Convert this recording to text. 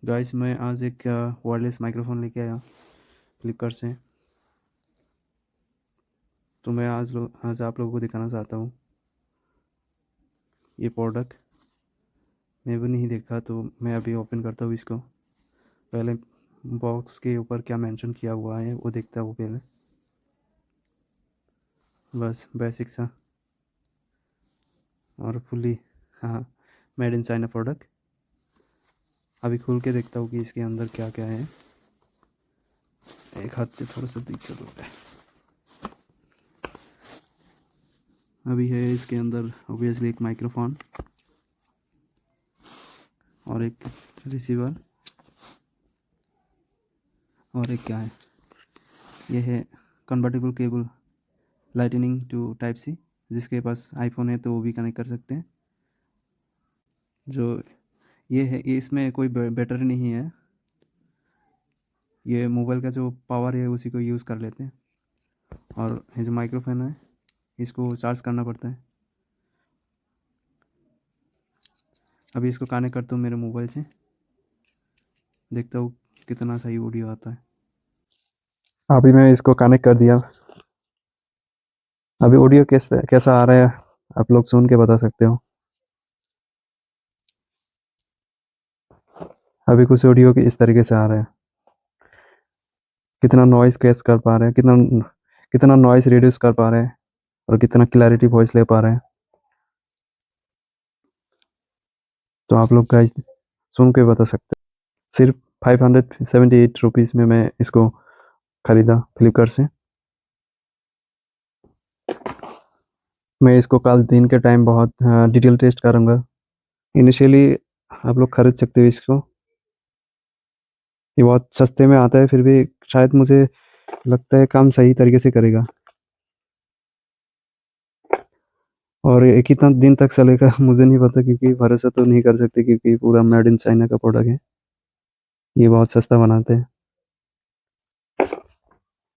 Guys मैं आज एक वायरलेस माइक्रोफ़ोन लेके आया फ्लिपकार्ट से। तो मैं आज आप लोगों को दिखाना चाहता हूँ ये प्रोडक्ट। मैं भी नहीं देखा तो मैं अभी ओपन करता हूँ इसको। पहले बॉक्स के ऊपर क्या मेंशन किया हुआ है वो देखता हूँ पहले। बस बेसिक सा और फुल्ली हाँ मेड इन चाइना प्रोडक्ट। अभी खोल के देखता हूँ कि इसके अंदर क्या क्या है। एक हाथ से थोड़ा सा दिक्कत होता है। अभी है इसके अंदर ऑब्वियसली एक माइक्रोफोन और एक रिसीवर और एक क्या है, ये है convertible cable lightning to type C. जिसके पास आईफोन है तो वो भी कनेक्ट कर सकते हैं। जो ये है ये इसमें कोई बैटरी नहीं है, ये मोबाइल का जो पावर है उसी को यूज़ कर लेते हैं। और ये जो माइक्रोफोन है इसको चार्ज करना पड़ता है। अभी इसको कनेक्ट करता हूँ मेरे मोबाइल से, देखता हूँ कितना सही ऑडियो आता है। अभी मैं इसको कनेक्ट कर दिया। अभी ऑडियो कैसा कैसा आ रहा है आप लोग सुन के बता सकते हो। अभी कुछ ऑडियो के इस तरीके से आ रहा है। कितना नॉइज़ कैच कर पा रहे हैं, कितना कितना नॉइज़ रिड्यूस कर पा रहे हैं और कितना क्लैरिटी वॉइस ले पा रहे हैं। तो आप लोग गाइस सुन के बता सकते हैं। सिर्फ 578 में मैं इसको खरीदा फ्लिपकार्ट से। मैं इसको कल दिन के टाइम बहुत डिटेल टेस्ट करूँगा। इनिशियली आप लोग खरीद सकते हो इसको। ये बहुत सस्ते में आता है, फिर भी शायद मुझे लगता है काम सही तरीके से करेगा। और ये कितना दिन तक चलेगा मुझे नहीं पता, क्योंकि भरोसा तो नहीं कर सकते क्योंकि पूरा मेड इन चाइना का प्रोडक्ट है। ये बहुत सस्ता बनाते हैं।